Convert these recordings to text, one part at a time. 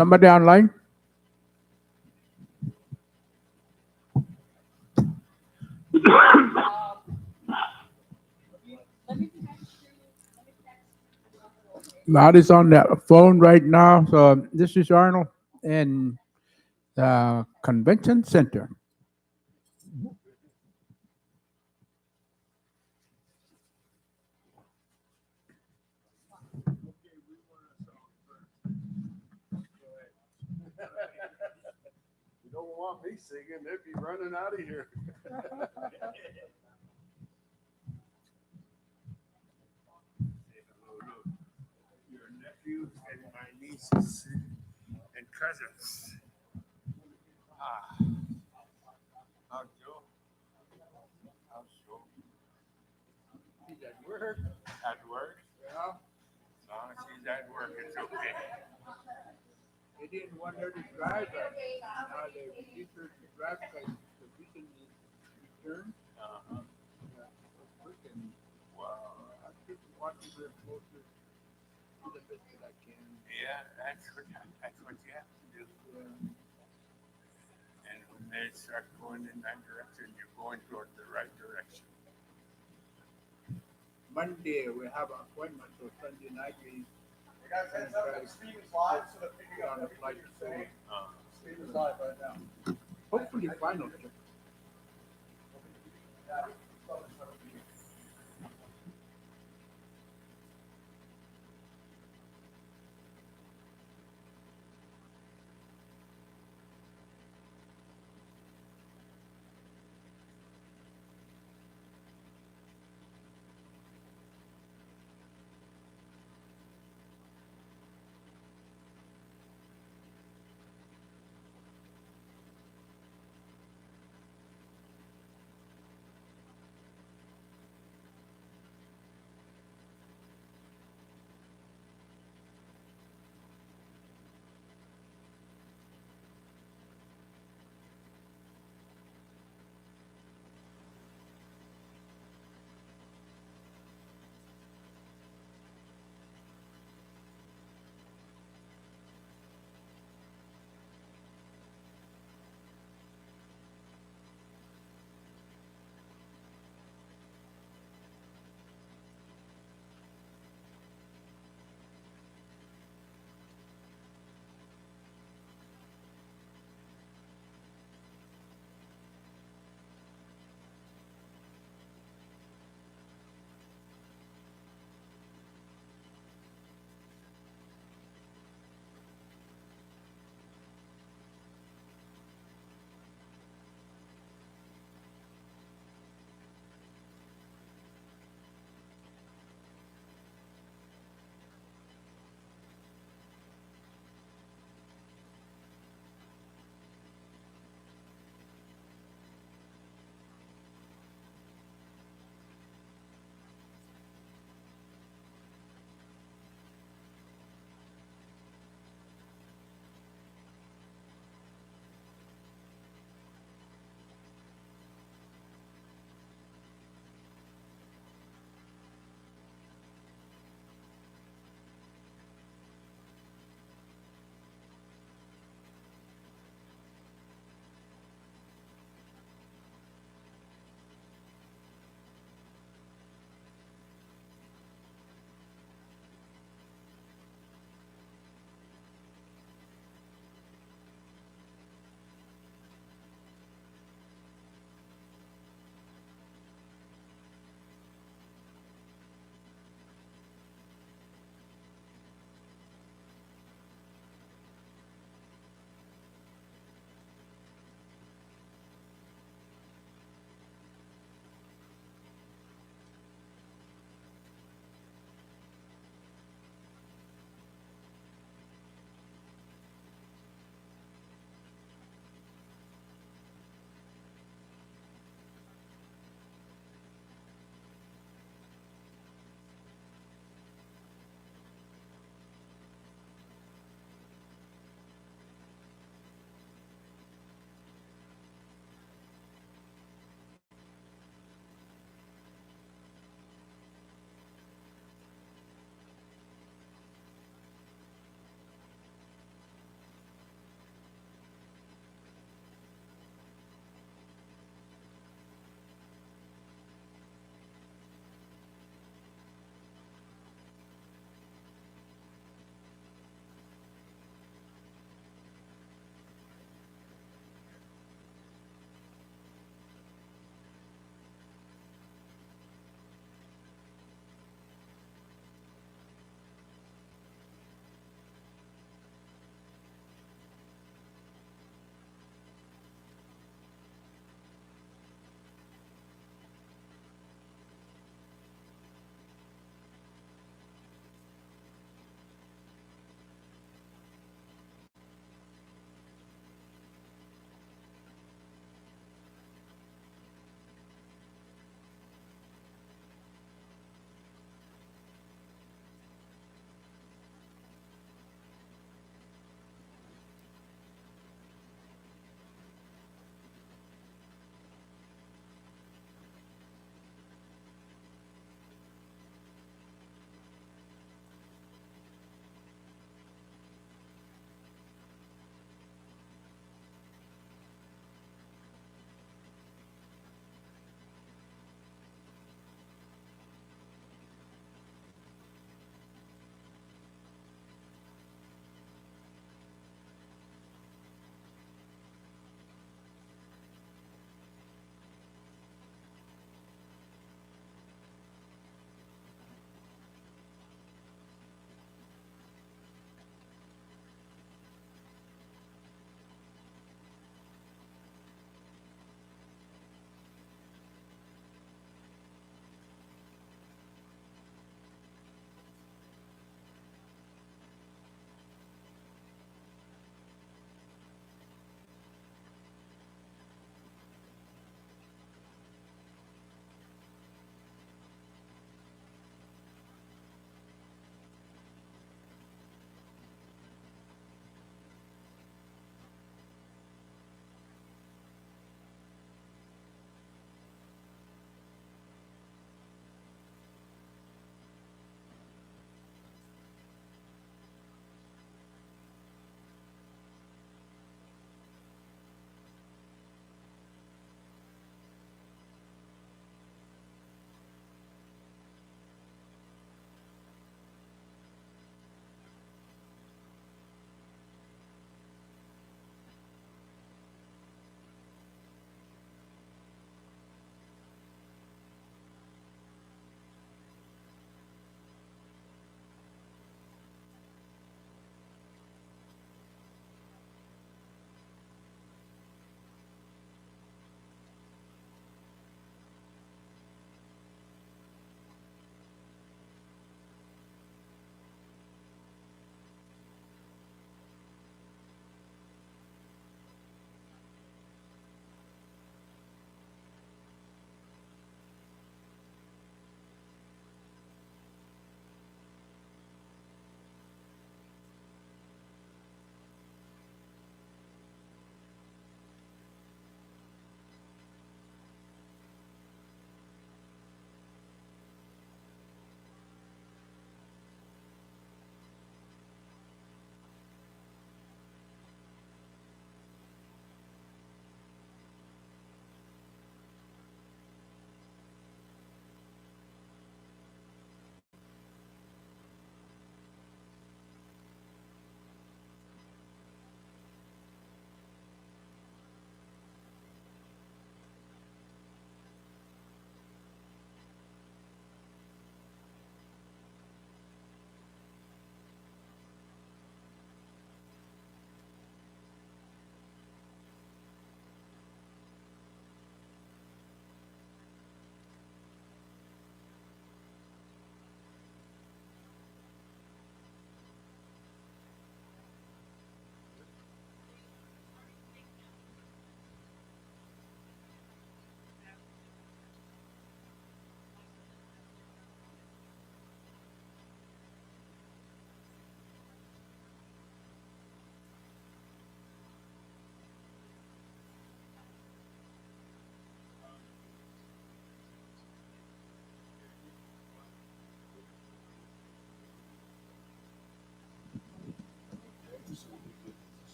Somebody online? Lot is on the phone right now. So this is Arnold in the convention center. You don't want me singing, they'd be running out of here. Your nephews and my nieces and cousins. Ah, how's Joe? How's Joe? He's at work. At work? Yeah. As long as he's at work, it's okay. They didn't want her to drive, but now they refused her to drive because the vision is returned. Uh-huh. Yeah, so quick and wow. I keep watching her closer to the best that I can. Yeah, that's what you have to do. Yeah. And when they start going in that direction, you're going toward the right direction. Monday we have an appointment, so Sunday night we guys have Steven's live so that we on the flight to Seoul. Steven's live right now. Hopefully final trip.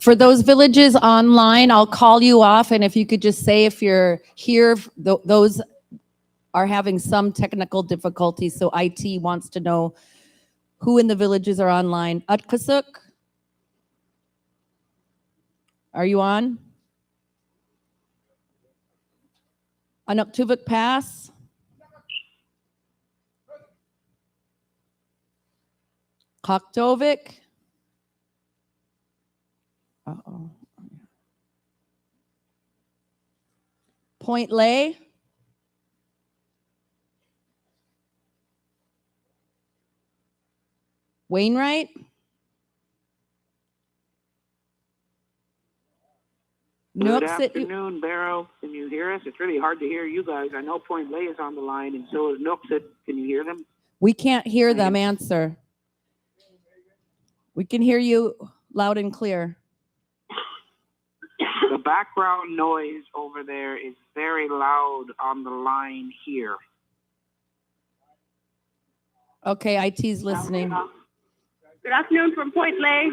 For those villages online, I'll call you off, and if you could just say if you're here, those are having some technical difficulties, so IT wants to know who in the villages are online. Utkasuk, are you on? Anuktuvik Pass? Koktovik? Uh-oh. Point Lay? Wainwright? Good Nooks at you. afternoon, Barrow. Can you hear us? It's really hard to hear you guys. I know Point Lay is on the line, and so is Nooksett. Can you hear them? We can't hear them answer. We can hear you loud and clear. The background noise over there is very loud on the line here. Okay, IT's listening. Good afternoon from Point Lay.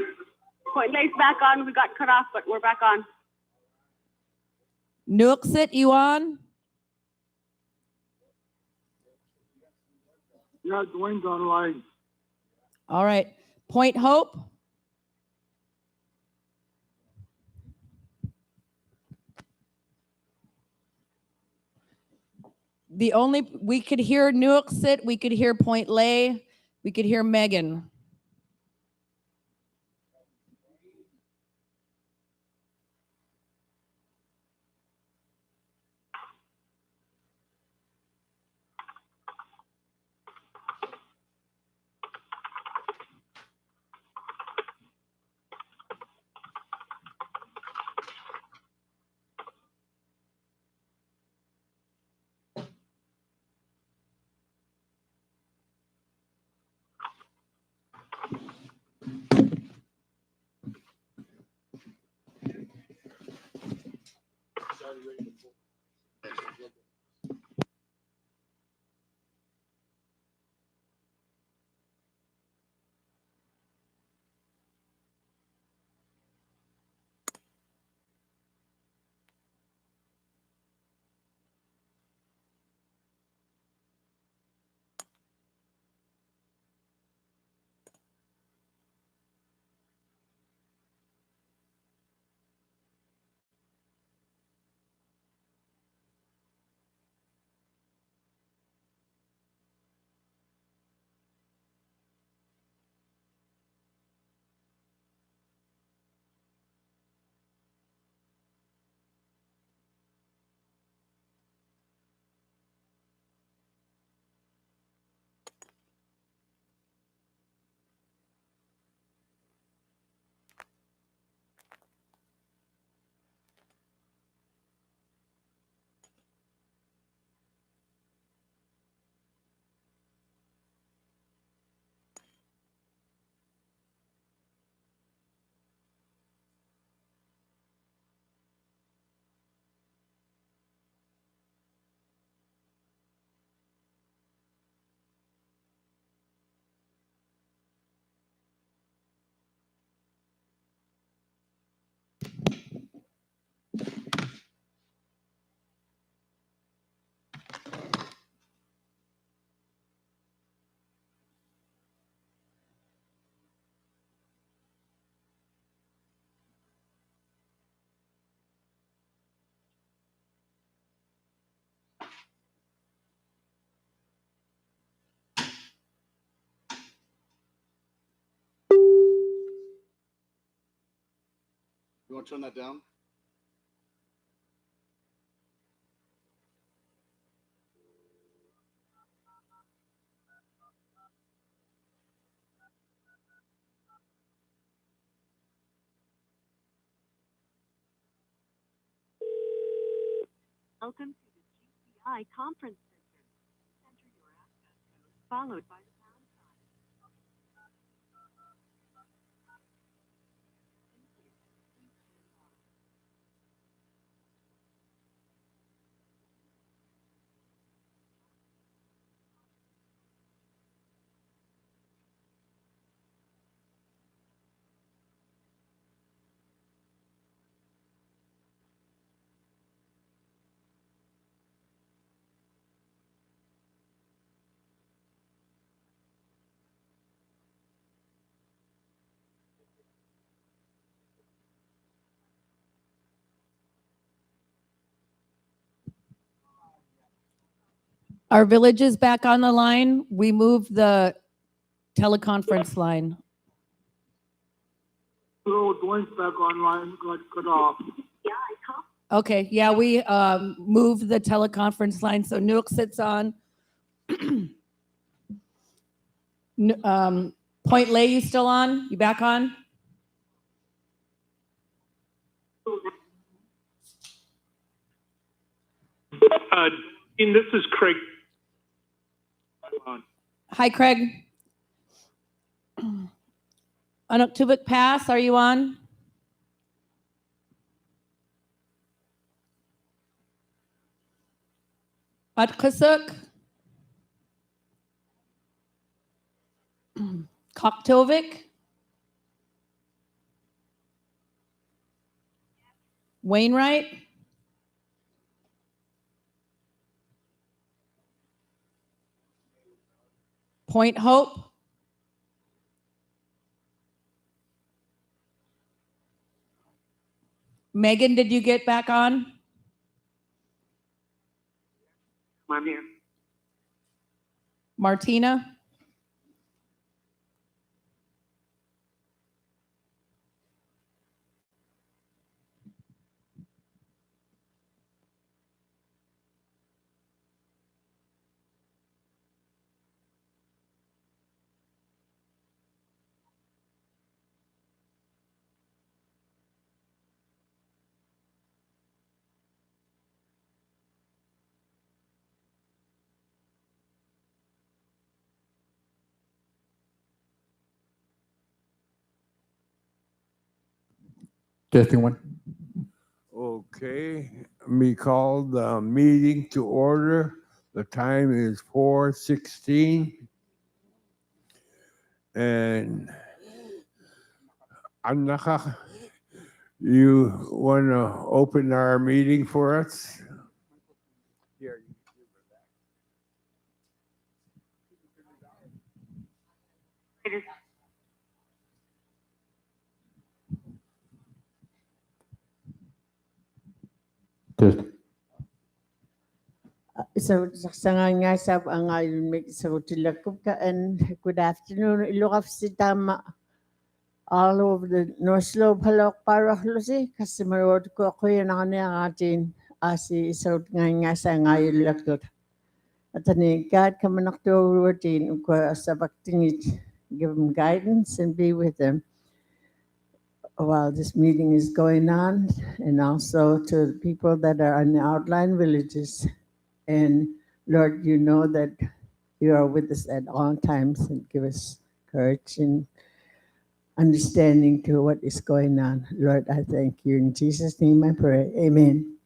Point Lay's back on. We got cut off, but we're back on. Nooksett, you on? Yeah, Dwayne's online. All right. Point Hope? We could hear Nooksett, we could hear Point Lay, we could hear Megan. You want to turn that down? Welcome to the GCI Conference Center. Enter your access code followed by the pound sign. Our village is back on the line. We moved the teleconference line. Hello, Dwayne's back online, got cut off. Okay, yeah, we moved the teleconference line, so Nook sits on. Point Lay, you still on? You back on? Dean, this is Craig. Hi, Craig. Anuktuvik Pass, are you on? Atkasuk? Koktovik? Wainwright? Point Hope? Megan, did you get back on? I'm here. Martina? Testing one. Okay, me call the meeting to order. The time is 4:16. And Anaka, you want to open our meeting for us? Here. Test. So sanganga sab anga make so tilakup and good afternoon ilokaf sitama all over the North Slope halok parahlusi customer road ko ko yan atin asi so nganga sanga ilakut atani God kamanak to routine ko sabaktingit give them guidance and be with them while this meeting is going on, and also to the people that are in the outlying villages. And Lord, you know that you are with us at all times and give us courage and understanding to what is going on. Lord, I thank you. In Jesus' name I pray. Amen.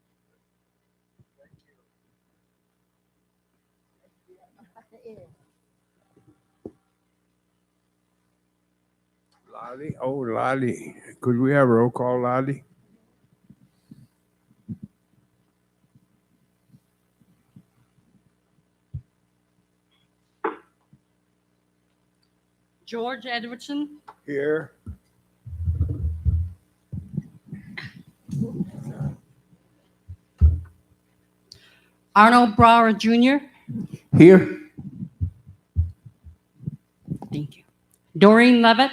Lolly, oh Lolly, could we have roll call, Lolly? George Edwardson, Here. Arnold Brower Jr. Here. Thank you. Doreen Levitt,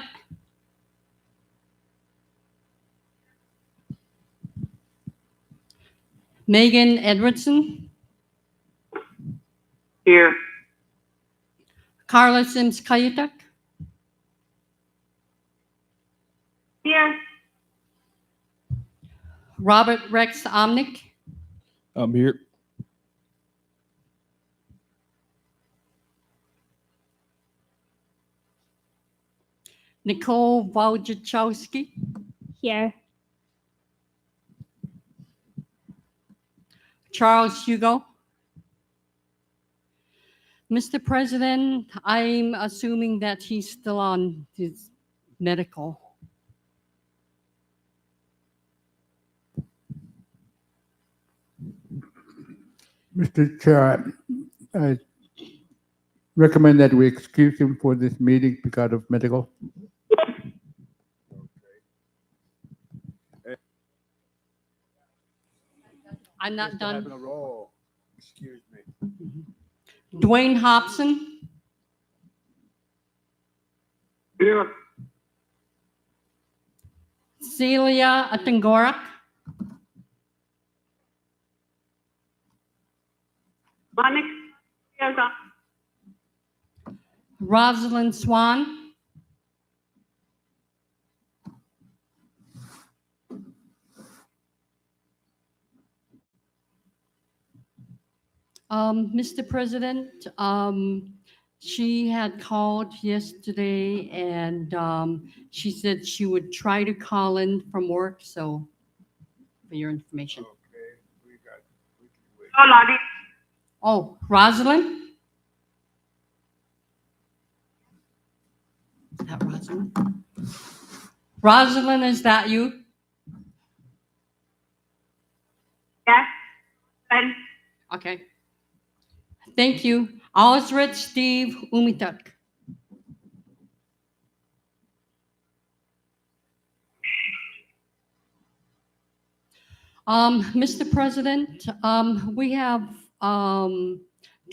Megan Edwardson, Here. Carla Sims Kayutak, Here. Robert Rex Omnick, I'm here. Nicole Wojciechowski, Here. Charles Hugo. Mr. President, I'm assuming that he's still on his medical. Mr. Chair, I recommend that we excuse him for this meeting because of medical. I'm not done. Roll. Excuse me. Dwayne Hobson, Here. Celia Atengorak, Monica, yes, Rosalind Swan, Mr. President, she had called yesterday and she said she would try to call in from work, so for your information. Okay, we can wait. oh, Lottie. Oh, Rosalind? Is that Rosalind? Rosalind, is that you? Yes, and Okay. Thank you. Osrit Steve Umitak. Mr. President, we have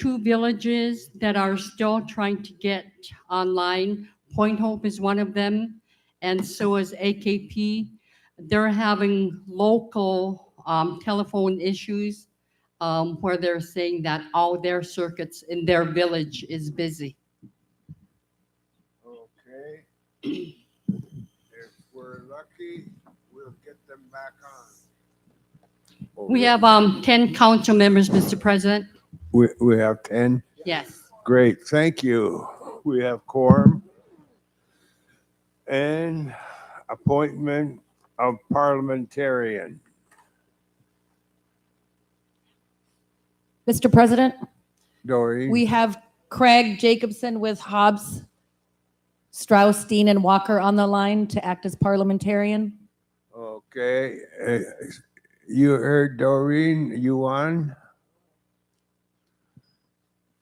two villages that are still trying to get online. Point Hope is one of them, and so is AKP. They're having local telephone issues where they're saying that all their circuits in their village is busy. Okay. If we're lucky, we'll get them back on. We have 10 council members, Mr. President. We have 10. Yes. Great, thank you. We have quorum. And appointment of parliamentarian. Mr. President, Doreen? we have Craig Jacobson with Hobbs, Strauss, Dean, and Walker on the line to act as parliamentarian. Okay. You heard Doreen, you on?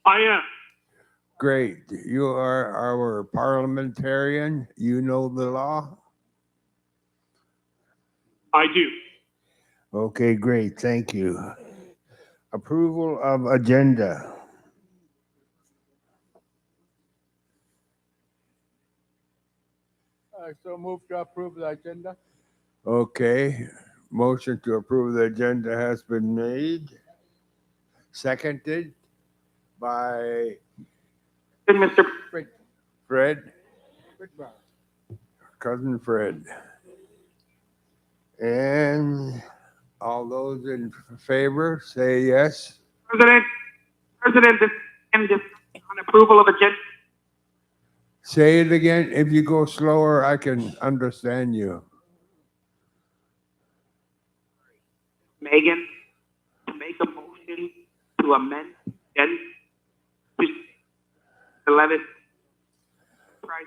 I am. Great. You are our parliamentarian. You know the law? I do. Okay, great. Thank you. Approval of agenda. So move to approve the agenda. Okay. Motion to approve the agenda has been made. Seconded by Mr. Fred, cousin Fred. And all those in favor, say yes. President, this is on approval of agenda. Say it again. If you go slower, I can understand you. Megan, make a motion to amend agenda 11. Price.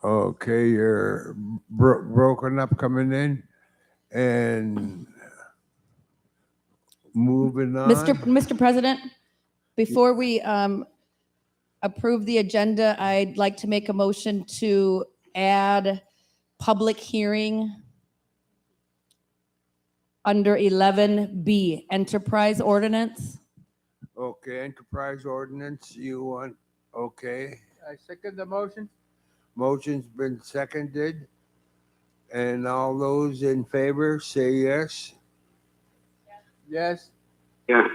Okay, you're broken up coming in and moving on. Mr. President, before we approve the agenda, I'd like to make a motion to add public hearing under 11B, enterprise ordinance. Okay, enterprise ordinance, you want, okay. I second the motion. Motion's been seconded. And all those in favor, say yes. Yes. Yeah.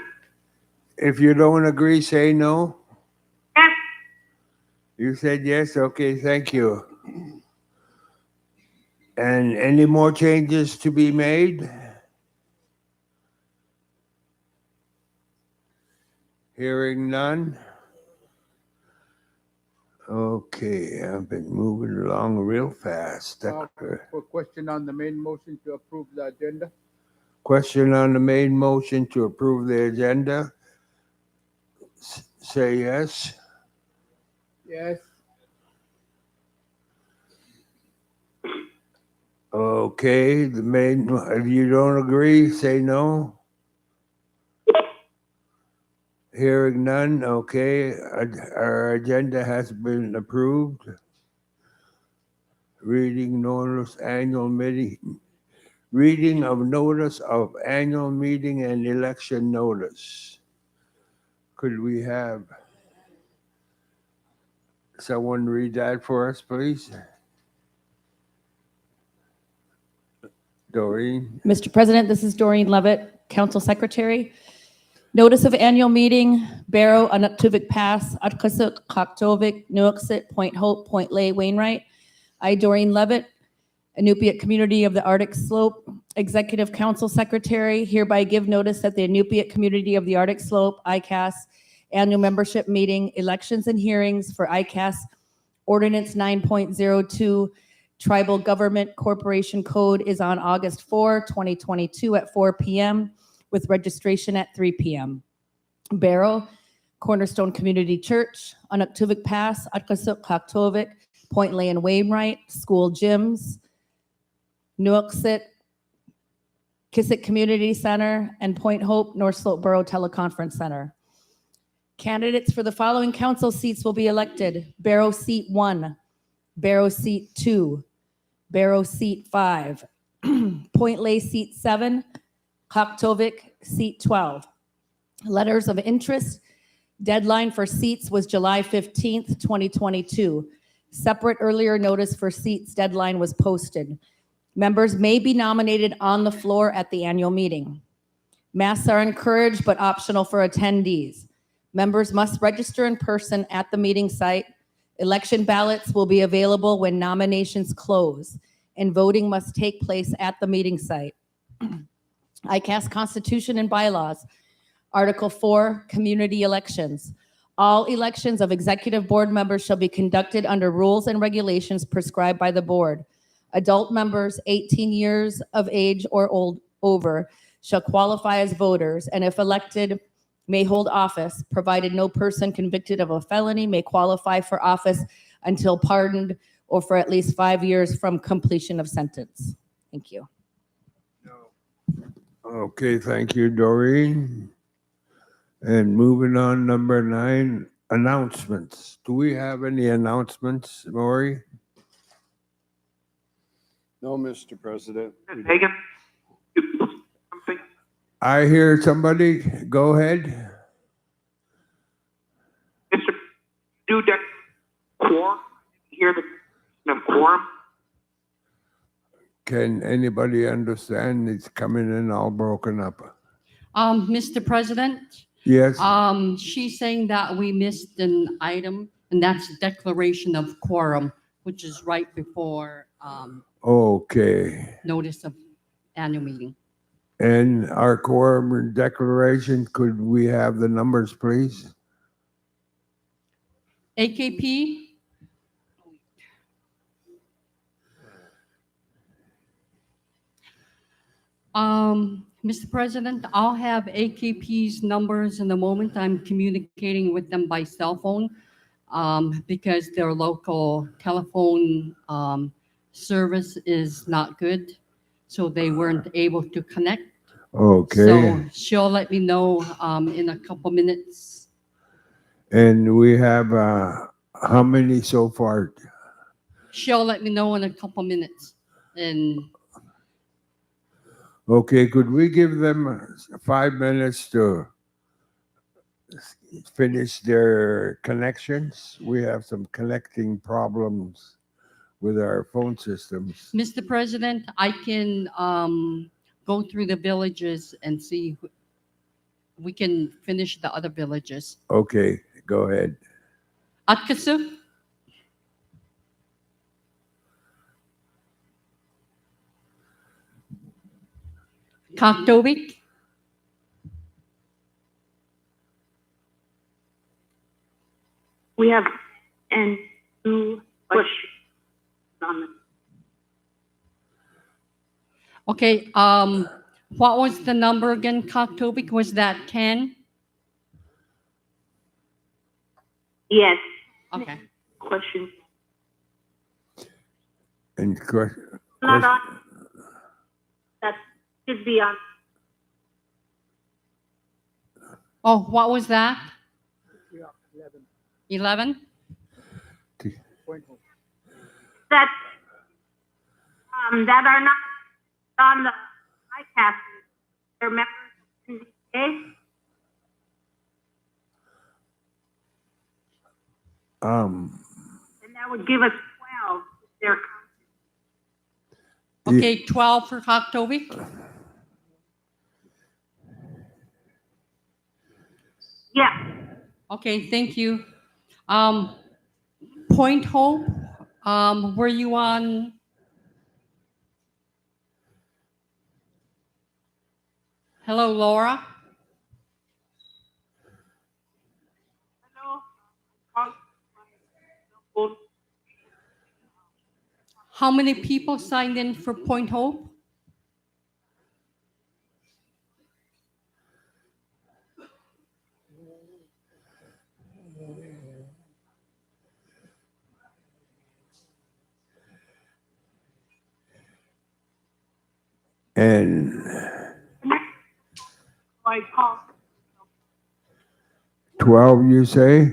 If you don't agree, say no. yes, You said yes, okay, thank you. And any more changes to be made? Hearing none. Okay, I've been moving along real fast. For question on the main motion to approve the agenda. Question on the main motion to approve the agenda. Say yes. Yes. Okay, the main, if you don't agree, say no. Hearing none, okay, our agenda has been approved. Reading of notice of annual meeting and election notice. Could we have someone read that for us, please? Doreen? Mr. President, this is Doreen Levitt, Council Secretary. Notice of annual meeting, Barrow, Anutuvik Pass, Atkasuk, Kaktovik, Nuiqsut, Point Hope, Point Lay, Wainwright. I, Doreen Levitt, Inupiat Community of the Arctic Slope, Executive Council Secretary, hereby give notice that the Inupiat Community of the Arctic Slope, ICAS, annual membership meeting, elections and hearings for ICAS, Ordinance 9.02, Tribal Government Corporation Code is on August 4, 2022 at 4 p.m. with registration at 3 p.m. Barrow, Cornerstone Community Church, Anutuvik Pass, Atkasuk, Kaktovik, Point Lay and Wainwright, school gyms, Nuiqsut, Kissick Community Center, and Point Hope, North Slope Borough Teleconference Center. Candidates for the following council seats will be elected. Barrow Seat 1, Barrow Seat 2, Barrow Seat 5, Point Lay Seat 7, Kaktovik Seat 12. Letters of interest. Deadline for seats was July 15th, 2022. Separate earlier notice for seats deadline was posted. Members may be nominated on the floor at the annual meeting. Masks are encouraged but optional for attendees. Members must register in person at the meeting site. Election ballots will be available when nominations close, and voting must take place at the meeting site. ICAS Constitution and Bylaws. Article 4, Community Elections. All elections of executive board members shall be conducted under rules and regulations prescribed by the board. Adult members 18 years of age or over shall qualify as voters, and if elected, may hold office, provided no person convicted of a felony may qualify for office until pardoned or for at least 5 years from completion of sentence. Thank you. Okay, thank you, Doreen. And moving on, number 9, announcements. Do we have any announcements, Maury? No, Mr. President. Hagan? Something? I hear somebody. Go ahead. Mr. Dudek, quorum? Hear the quorum? Can anybody understand? It's coming in all broken up. Mr. President, Yes. she's saying that we missed an item, and that's declaration of quorum, which is right before Okay. notice of annual meeting. And our quorum declaration, could we have the numbers, please? AKP, Mr. President, I'll have AKP's numbers in the moment. I'm communicating with them by cell phone because their local telephone service is not good, so they weren't able to connect. Okay. So she'll let me know in a couple minutes. And we have how many so far? She'll let me know in a couple minutes. And Okay, could we give them 5 minutes to finish their connections? We have some connecting problems with our phone systems. Mr. President, I can go through the villages and see we can finish the other villages. Okay, go ahead. Atkasu, Kaktovik, We have and two push on the okay, what was the number again, Kaktovik? Was that 10? yes Okay. question. And Not on. That should be on. Oh, what was that? 11? That that are not on the ICAS. They're members in the DA. Um, And that would give us 12 if they're Okay, 12 for October. yeah. Okay, thank you. Point Hope, were you on? Hello, Laura. Hello? Call my phone. How many people signed in for Point Hope? and I call. 12, you say?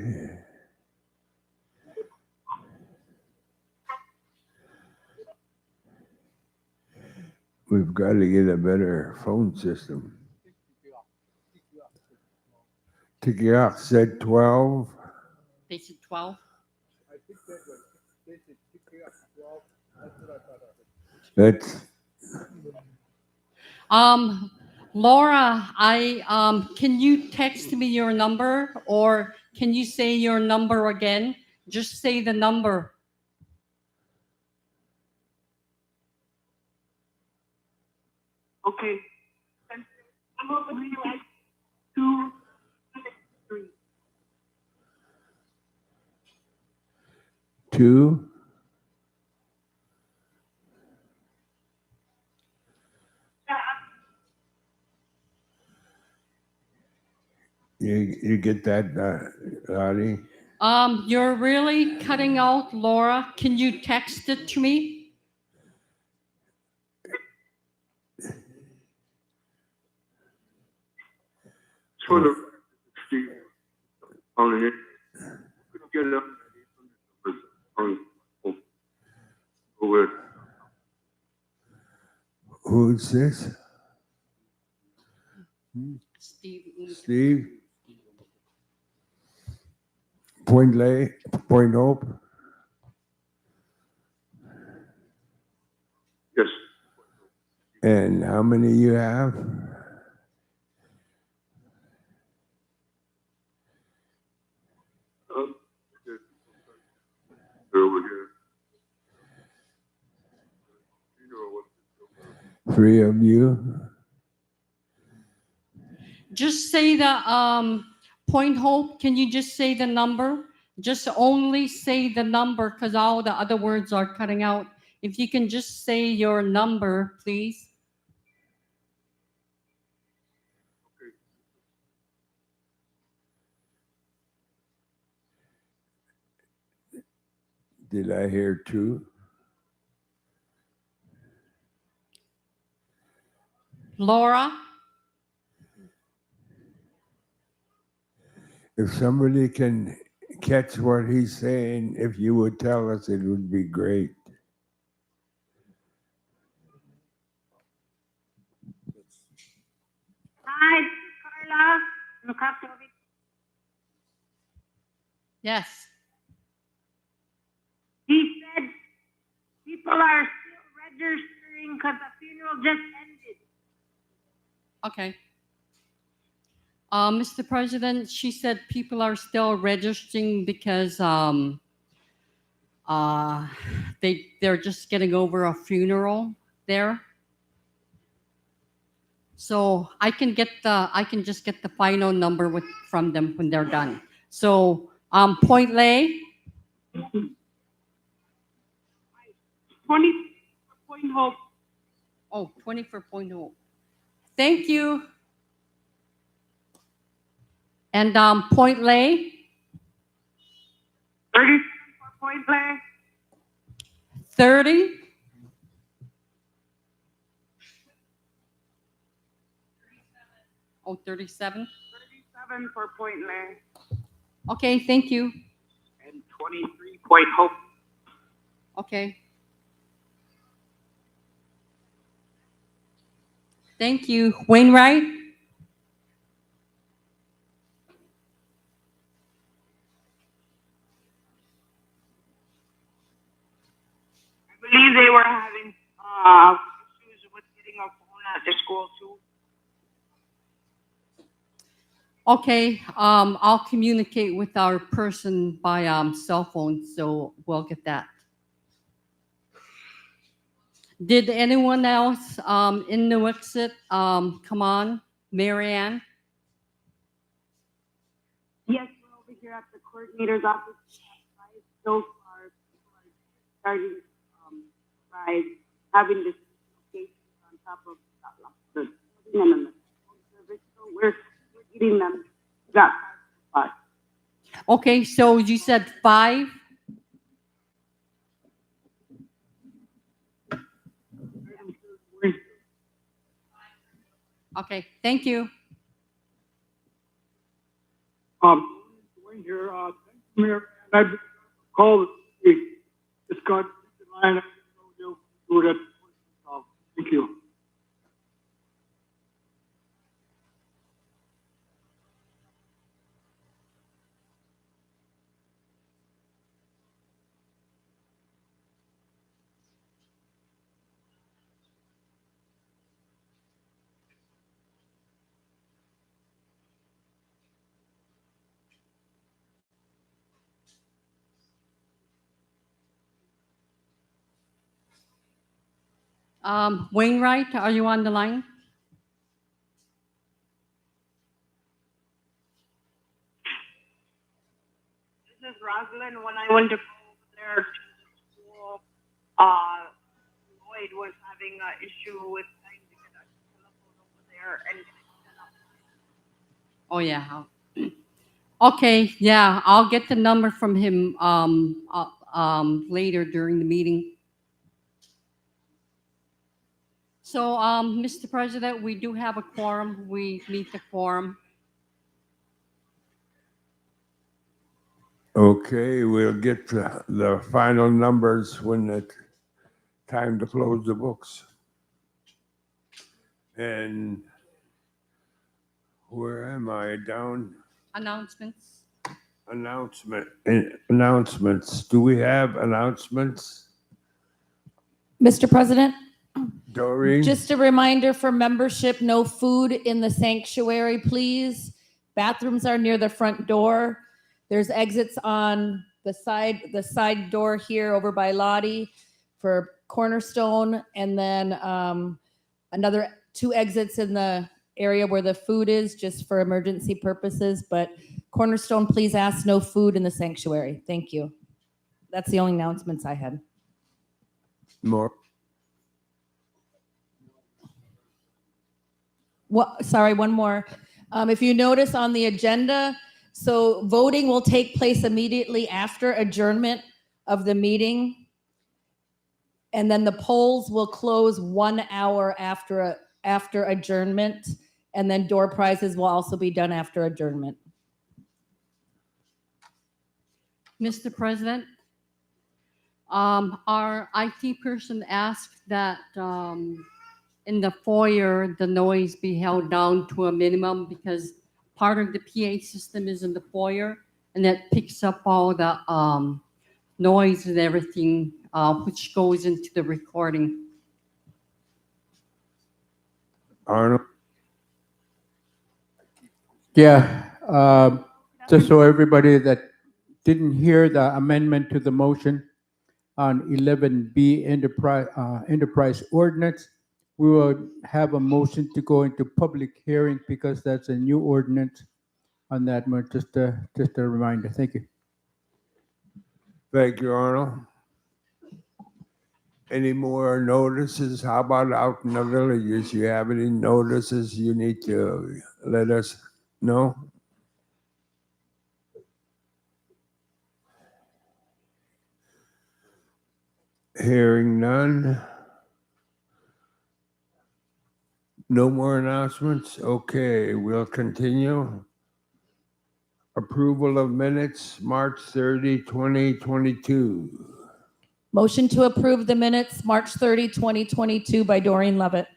We've got to get a better phone system. Tikiak said 12. They said 12. That's Laura, can you text me your number or can you say your number again? Just say the number. Okay. I'm open to you at 263. 2. You get that, Lottie? You're really cutting out, Laura. Can you text it to me? For the Steve, on it. Couldn't get it up. Over. Who's this? Steve. Steve? Point Hope? Yes. And how many you have? They're over here. 3 of you? Just say the Point Hope. Can you just say the number? Just only say the number because all the other words are cutting out. If you can just say your number, please. Did I hear 2? Laura? If somebody can catch what he's saying, if you would tell us, it would be great. Hi, this is Carla. Look after me. Yes. He said people are still registering because the funeral just ended. Okay. Mr. President, she said people are still registering because they're just getting over a funeral there. So I can just get the final number from them when they're done. So Point Lay, 20 Point Hope. oh, 20 for Point Hope. Thank you. And Point Lay, 30 for Point Play. 30. Oh, 37. 37 for Point Lay. Okay, thank you. And 23 Point Hope. Okay. Thank you. Wainwright? at the school too. Okay, I'll communicate with our person by cell phone, so we'll get that. Did anyone else in the exit come on? Marianne? Yes, we're over here at the coordinator's office. So far, people are starting by having this case on top of the building and then the service. So we're getting them. Got 5 spots. Okay, so you said 5? Okay, thank you. When you're, Mayor, I called this got the line. You'll do that. Thank you. Wainwright, are you on the line? This is Rosalind. When I went to go over there to the school, Lloyd was having an issue with trying to get a telephone over there and Oh, yeah. Okay, yeah, I'll get the number from him later during the meeting. So, Mr. President, we do have a quorum. We meet the quorum. Okay, we'll get the final numbers when it's time to close the books. And where am I? Down Announcements. announcements. Do we have announcements, Mr. President, Doreen? just a reminder for membership, no food in the sanctuary, please. Bathrooms are near the front door. There's exits on the side door here over by Lottie for Cornerstone, and then another 2 exits in the area where the food is, just for emergency purposes. But Cornerstone, please ask no food in the sanctuary. Thank you. That's the only announcements I had. More. Sorry, one more. If you notice on the agenda, so voting will take place immediately after adjournment of the meeting. And then the polls will close 1 hour after adjournment. And then door prizes will also be done after adjournment. Mr. President, our IT person asked that in the foyer, the noise be held down to a minimum because part of the PA system is in the foyer and that picks up all the noise and everything, which goes into the recording. Arnold? Yeah, just so everybody that didn't hear the amendment to the motion on 11B enterprise ordinance, we will have a motion to go into public hearing because that's a new ordinance on that one. Just a reminder. Thank you. Thank you, Arnold. Any more notices? How about out in the villages? You have any notices you need to let us know? Hearing none. No more announcements? Okay, we'll continue. Approval of minutes, March 30, 2022. Motion to approve the minutes, March 30, 2022 by Doreen Lovett.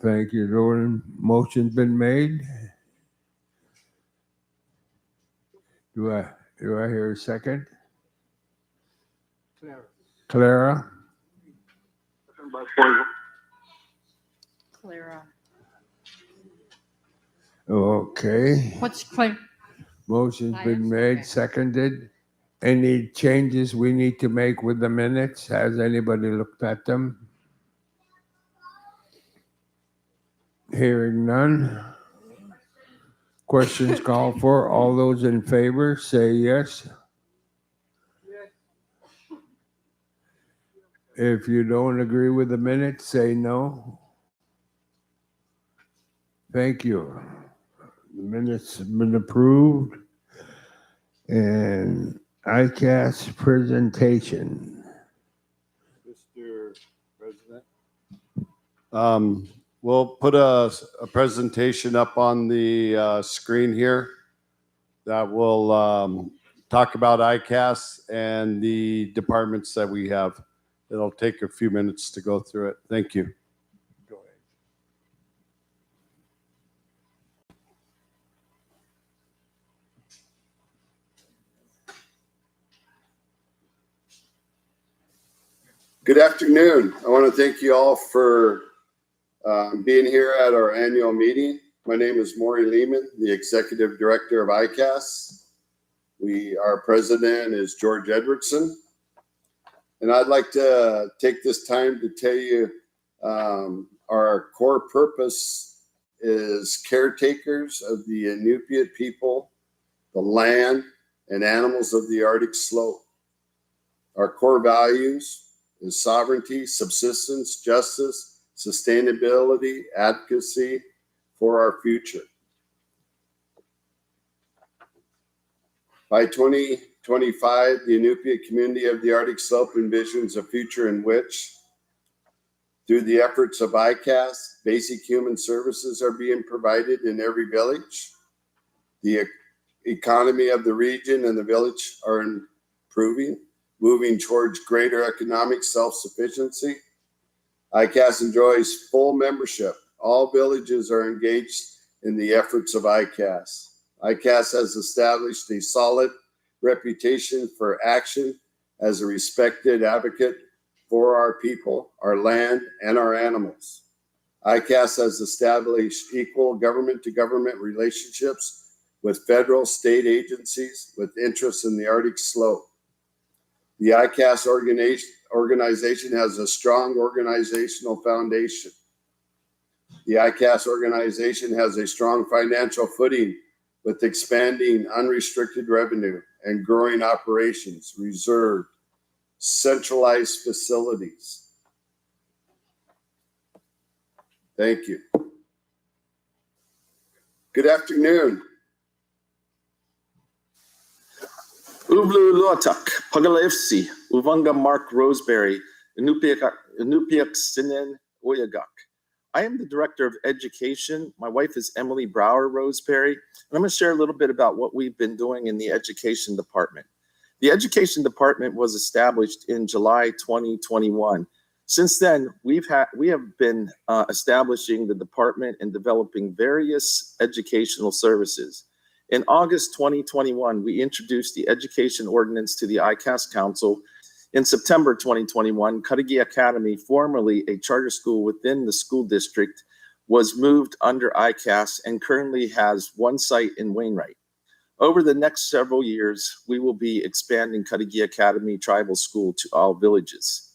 Thank you, Doreen. Motion's been made. Do I hear a second? Clara? Clara. Okay, What's Clara? motion's been ICAS? Okay. made, seconded. Any changes we need to make with the minutes? Has anybody looked at them? Hearing none. Questions called for. All those in favor, say yes. If you don't agree with the minutes, say no. Thank you. The minutes have been approved. And ICAS presentation. Mr. President. We'll put a presentation up on the screen here that will talk about ICAS and the departments that we have. It'll take a few minutes to go through it. Thank you. Go ahead. Good afternoon. I want to thank you all for being here at our annual meeting. My name is Maury Lehman, the Executive Director of ICAS. Our president is George Edwardson. And I'd like to take this time to tell you our core purpose is caretakers of the Inupiat people, the land, and animals of the Arctic slope. Our core values is sovereignty, subsistence, justice, sustainability, advocacy for our future. By 2025, the Inupiat community of the Arctic slope envisions a future in which, through the efforts of ICAS, basic human services are being provided in every village. The economy of the region and the village are improving, moving towards greater economic self-sufficiency. ICAS enjoys full membership. All villages are engaged in the efforts of ICAS. ICAS has established a solid reputation for action as a respected advocate for our people, our land, and our animals. ICAS has established equal government-to-government relationships with federal, state agencies with interests in the Arctic slope. The ICAS organization has a strong organizational foundation. The ICAS organization has a strong financial footing with expanding unrestricted revenue and growing operations, reserved, centralized facilities. Thank you. Good afternoon. Uvlu Luatak, Pagalefsi, Uvanga Mark Roseberry, Inupiaq Sinen Oyagak. I am the Director of Education. My wife is Emily Brower Roseberry, and I'm going to share a little bit about what we've been doing in the Education Department. The Education Department was established in July 2021. Since then, we have been establishing the department and developing various educational services. In August 2021, we introduced the Education Ordinance to the ICAS Council. In September 2021, Cudahy Academy, formerly a charter school within the school district, was moved under ICAS and currently has one site in Wainwright. Over the next several years, we will be expanding Cudahy Academy Tribal School to all villages.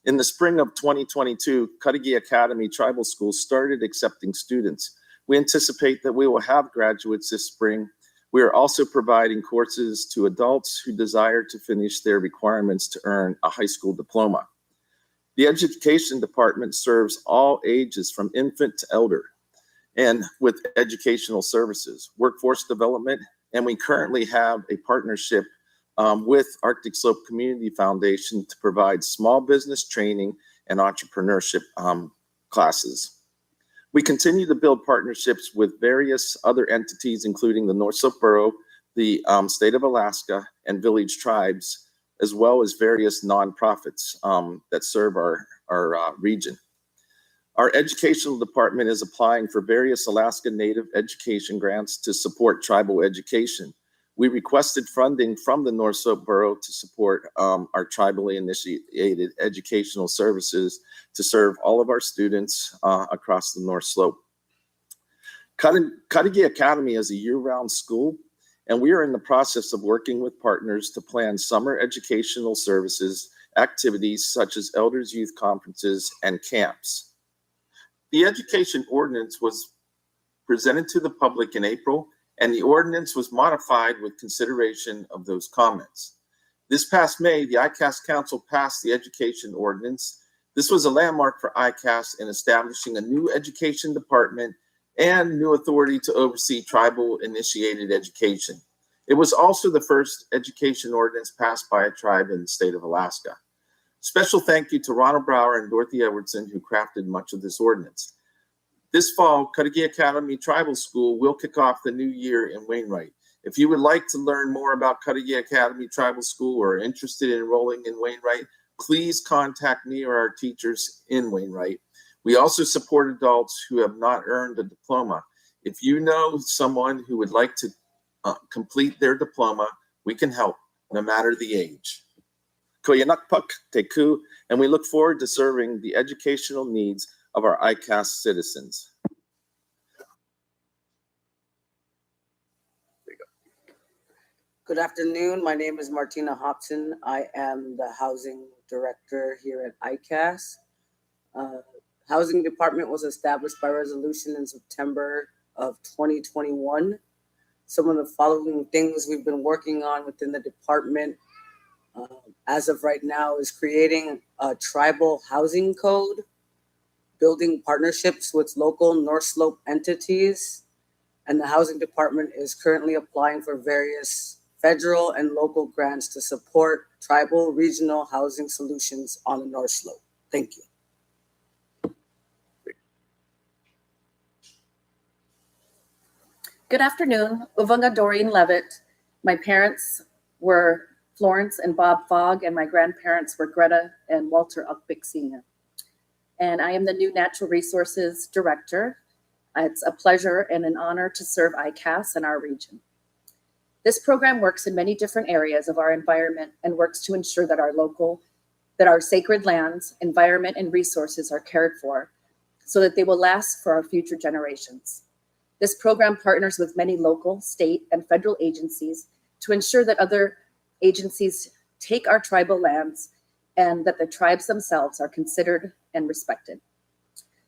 In the spring of 2022, Cudahy Academy Tribal School started accepting students. We anticipate that we will have graduates this spring. We are also providing courses to adults who desire to finish their requirements to earn a high school diploma. The Education Department serves all ages from infant to elder, and with educational services, workforce development, and we currently have a partnership with Arctic Slope Community Foundation to provide small business training and entrepreneurship classes. We continue to build partnerships with various other entities, including the North Slope Borough, the state of Alaska, and village tribes, as well as various nonprofits that serve our region. Our educational department is applying for various Alaska Native education grants to support tribal education. We requested funding from the North Slope Borough to support our tribally initiated educational services to serve all of our students across the North Slope. Cudahy Academy is a year-round school, and we are in the process of working with partners to plan summer educational services activities such as elders youth conferences and camps. The education ordinance was presented to the public in April, and the ordinance was modified with consideration of those comments. This past May, the ICAS Council passed the education ordinance. This was a landmark for ICAS in establishing a new education department and new authority to oversee tribal initiated education. It was also the first education ordinance passed by a tribe in the state of Alaska. Special thank you to Ronald Brower and Dorothy Edwardson, who crafted much of this ordinance. This fall, Cudahy Academy Tribal School will kick off the new year in Wainwright. If you would like to learn more about Cudahy Academy Tribal School or are interested in enrolling in Wainwright, please contact me or our teachers in Wainwright. We also support adults who have not earned a diploma. If you know someone who would like to complete their diploma, we can help, no matter the age. Koyanakpuk Teku, and we look forward to serving the educational needs of our ICAS citizens. Good afternoon. My name is Martina Hobson. I am the housing director here at ICAS. Housing department was established by resolution in September of 2021. Some of the following things we've been working on within the department as of right now is creating a tribal housing code, building partnerships with local North Slope entities, and the housing department is currently applying for various federal and local grants to support tribal regional housing solutions on the North Slope. Thank you. Good afternoon, Uvanga Doreen Levitt. My parents were Florence and Bob Fogg, and my grandparents were Greta and Walter Uckbick Sr. And I am the new Natural Resources Director. It's a pleasure and an honor to serve ICAS in our region. This program works in many different areas of our environment and works to ensure that our sacred lands, environment, and resources are cared for so that they will last for our future generations. This program partners with many local, state, and federal agencies to ensure that other agencies take our tribal lands and that the tribes themselves are considered and respected.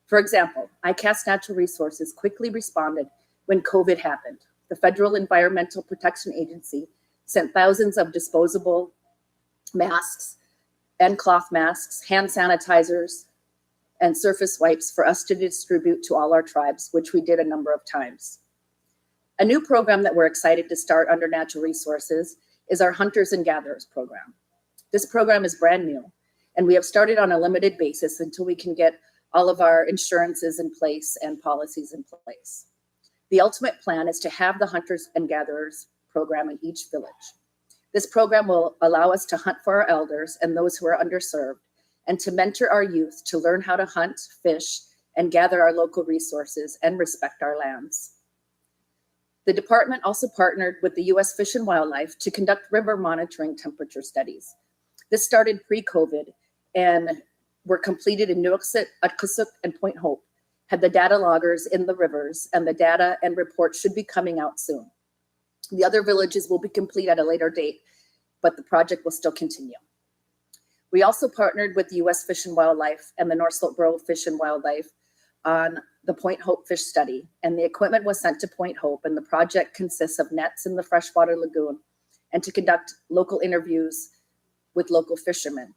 For example, ICAS Natural Resources quickly responded when COVID happened. The Federal Environmental Protection Agency sent thousands of disposable masks and cloth masks, hand sanitizers, and surface wipes for us to distribute to all our tribes, which we did a number of times. A new program that we're excited to start under Natural Resources is our Hunters and Gatherers program. This program is brand new, and we have started on a limited basis until we can get all of our insurances in place and policies in place. The ultimate plan is to have the Hunters and Gatherers program in each village. This program will allow us to hunt for our elders and those who are underserved, and to mentor our youth to learn how to hunt, fish, and gather our local resources and respect our lands. The department also partnered with the U.S. Fish and Wildlife to conduct river monitoring temperature studies. This started pre-COVID and were completed in Nuiqsut, Utkusuk, and Point Hope, had the data loggers in the rivers, and the data and reports should be coming out soon. The other villages will be complete at a later date, but the project will still continue. We also partnered with the U.S. Fish and Wildlife and the North Slope Borough Fish and Wildlife on the Point Hope fish study, and the equipment was sent to Point Hope, and the project consists of nets in the freshwater lagoon and to conduct local interviews with local fishermen.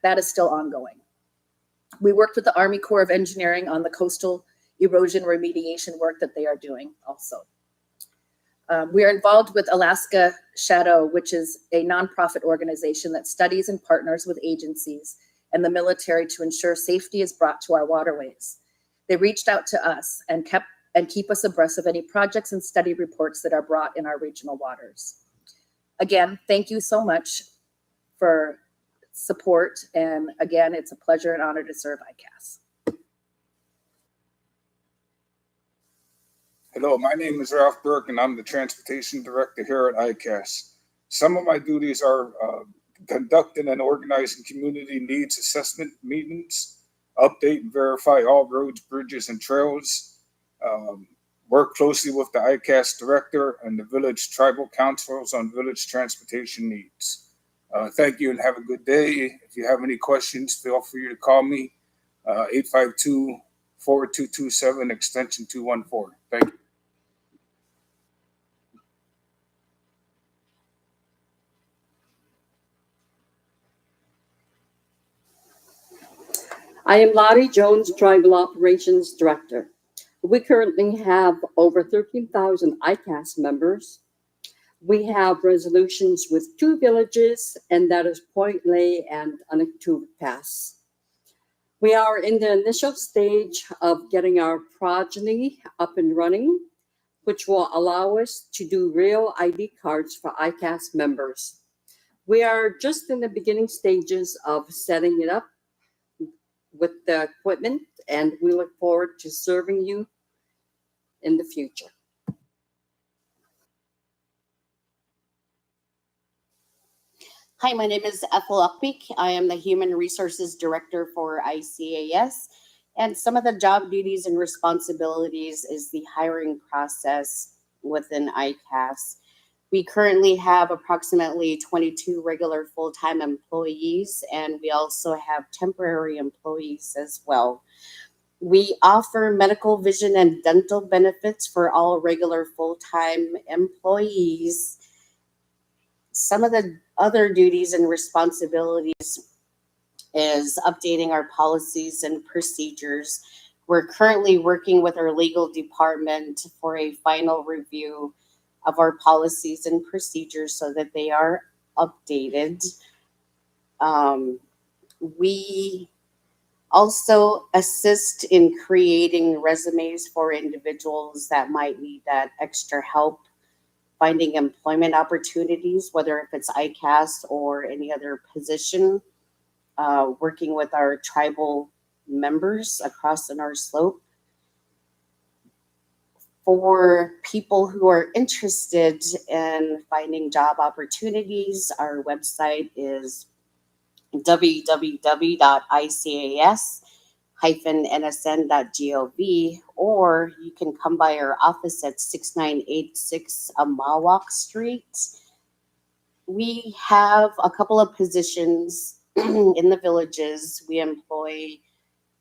That is still ongoing. We worked with the Army Corps of Engineering on the coastal erosion remediation work that they are doing also. We are involved with Alaska Shadow, which is a nonprofit organization that studies and partners with agencies and the military to ensure safety is brought to our waterways. They reached out to us and keep us abreast of any projects and study reports that are brought in our regional waters. Again, thank you so much for support. And again, it's a pleasure and honor to serve ICAS. Hello, my name is Ralph Burke, and I'm the Transportation Director here at ICAS. Some of my duties are conducting and organizing community needs assessment meetings, update and verify all roads, bridges, and trails, work closely with the ICAS Director and the village tribal councils on village transportation needs. Thank you and have a good day. If you have any questions, feel free to call me, 852-4227, extension 214. Thank you. I am Lottie Jones, Tribal Operations Director. We currently have over 13,000 ICAS members. We have resolutions with 2 villages, and that is Point Lay and Unactuvic Pass. We are in the initial stage of getting our progeny up and running, which will allow us to do real ID cards for ICAS members. We are just in the beginning stages of setting it up with the equipment, and we look forward to serving you in the future. Hi, my name is Ethel Uckbeek. I am the Human Resources Director for ICAS. And some of the job duties and responsibilities is the hiring process within ICAS. We currently have approximately 22 regular full-time employees, and we also have temporary employees as well. We offer medical, vision, and dental benefits for all regular full-time employees. Some of the other duties and responsibilities is updating our policies and procedures. We're currently working with our legal department for a final review of our policies and procedures so that they are updated. We also assist in creating resumes for individuals that might need that extra help finding employment opportunities, whether if it's ICAS or any other position, working with our tribal members across the North Slope. For people who are interested in finding job opportunities, our website is www.icas-nsn.gov, or you can come by our office at 6986 Amawak Street. We have a couple of positions in the villages. We employ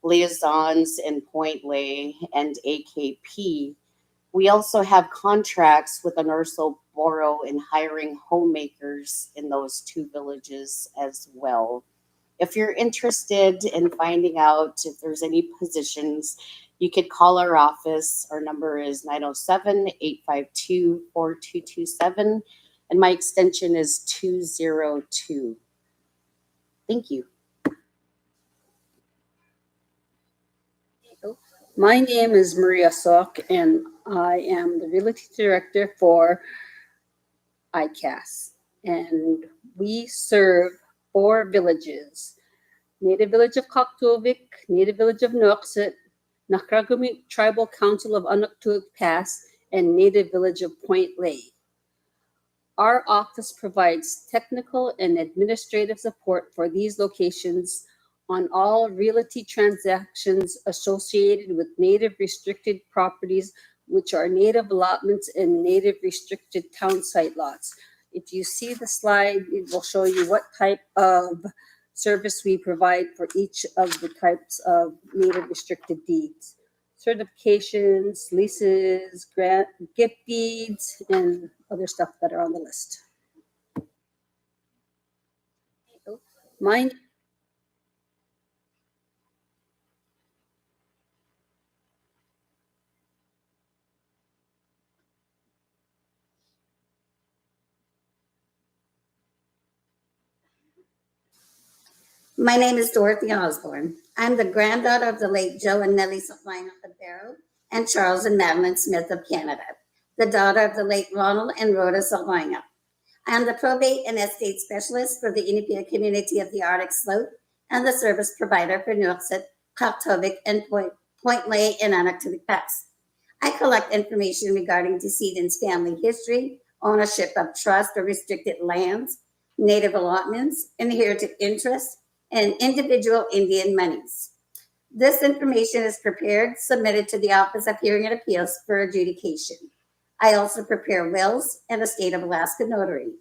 liaisons in Point Lay and AKP. We also have contracts with the North Slope Borough in hiring homemakers in those 2 villages as well. If you're interested in finding out if there's any positions, you could call our office. Our number is 907-852-4227, and my extension is 202. Thank you. My name is Maria Sok, and I am the Realty Director for ICAS. And we serve 4 villages: Native Village of Kaktovik, Native Village of Nuxit, Nakragumi Tribal Council of Unaktuik Pass, and Native Village of Point Lay. Our office provides technical and administrative support for these locations on all realty transactions associated with Native restricted properties, which are Native allotments and Native restricted town site lots. If you see the slide, it will show you what type of service we provide for each of the types of Native restricted deeds: certifications, leases, grant, gift deeds, and other stuff that are on the list. My name is Dorothy Osborne. I'm the granddaughter of the late Joe and Nellie Saflina Padero and Charles and Madeline Smith of Canada, the daughter of the late Ronald and Rhoda Salina. I am the probate and estate specialist for the Inupiat community of the Arctic Slope and the service provider for Nuxit, Kaktovik, and Point Lay and Unactuvic Pass. I collect information regarding decedent's family history, ownership of trust or restricted lands, native allotments, inherited interests, and individual Indian monies. This information is prepared, submitted to the Office of Hearing and Appeals for adjudication. I also prepare wills and a state of Alaska notary.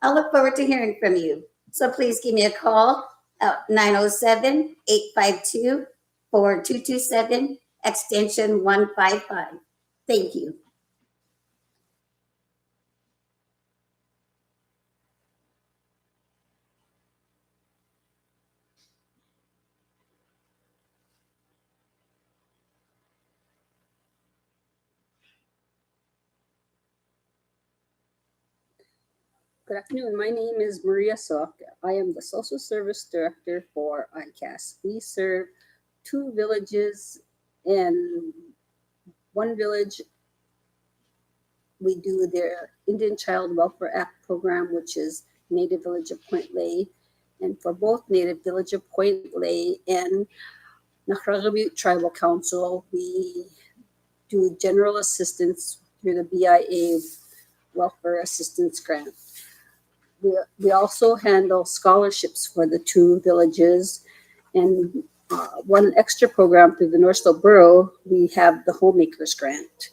I look forward to hearing from you. So please give me a call at 907-852-4227, extension 155. Thank you. Good afternoon. My name is Maria Sok. I am the Social Service Director for ICAS. We serve 2 villages. In one village, we do their Indian Child Welfare Act program, which is Native Village of Point Lay. And for both Native Village of Point Lay and Nakragabute Tribal Council, we do general assistance through the BIA Welfare Assistance Grant. We also handle scholarships for the 2 villages, and one extra program through the Northville Borough, we have the Homemakers Grant.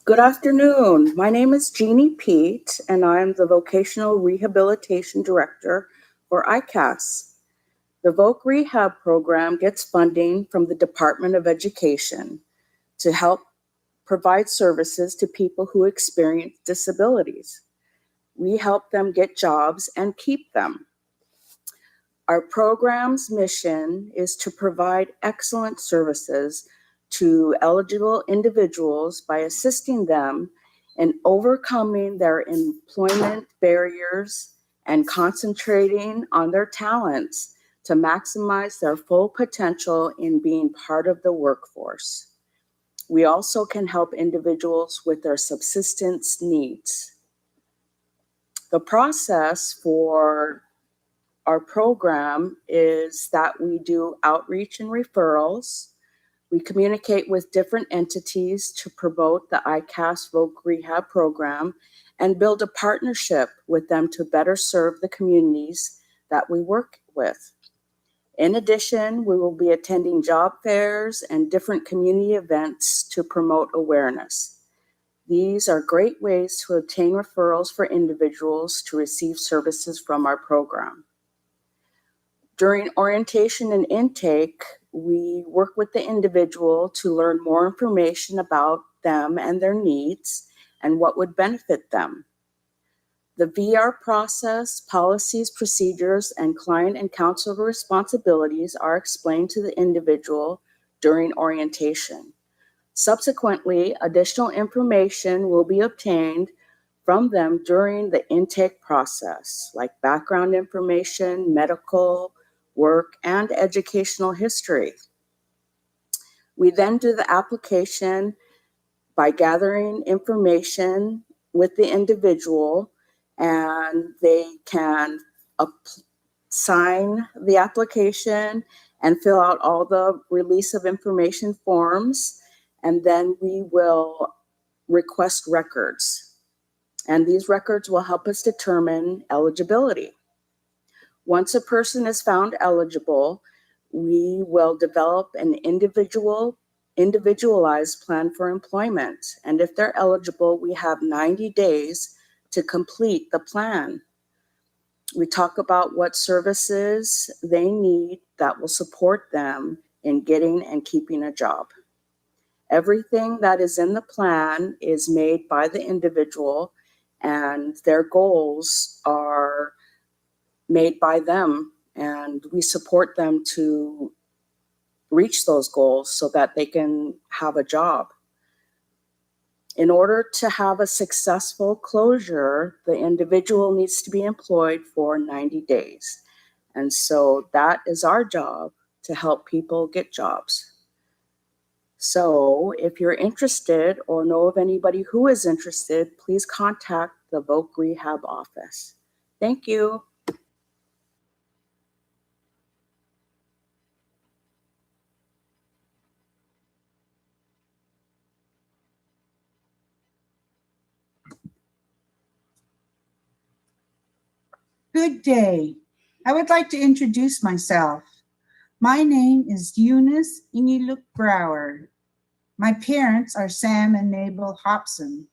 Good afternoon. My name is Jeannie Pete, and I'm the Vocational Rehabilitation Director for ICAS. The VOC Rehab program gets funding from the Department of Education to help provide services to people who experience disabilities. We help them get jobs and keep them. Our program's mission is to provide excellent services to eligible individuals by assisting them in overcoming their employment barriers and concentrating on their talents to maximize their full potential in being part of the workforce. We also can help individuals with their subsistence needs. The process for our program is that we do outreach and referrals. We communicate with different entities to promote the ICAS VOC Rehab program and build a partnership with them to better serve the communities that we work with. In addition, we will be attending job fairs and different community events to promote awareness. These are great ways to obtain referrals for individuals to receive services from our program. During orientation and intake, we work with the individual to learn more information about them and their needs and what would benefit them. The VR process, policies, procedures, and client and counselor responsibilities are explained to the individual during orientation. Subsequently, additional information will be obtained from them during the intake process, like background information, medical, work, and educational history. We then do the application by gathering information with the individual, and they can sign the application and fill out all the release of information forms, and then we will request records. And these records will help us determine eligibility. Once a person is found eligible, we will develop an individualized plan for employment. And if they're eligible, we have 90 days to complete the plan. We talk about what services they need that will support them in getting and keeping a job. Everything that is in the plan is made by the individual, and their goals are made by them, and we support them to reach those goals so that they can have a job. In order to have a successful closure, the individual needs to be employed for 90 days. And so that is our job, to help people get jobs. So if you're interested or know of anybody who is interested, please contact the Voc Rehab office. Thank you. Good day. I would like to introduce myself. My name is Eunice Iniluk Brower. My parents are Sam and Mabel Hobson.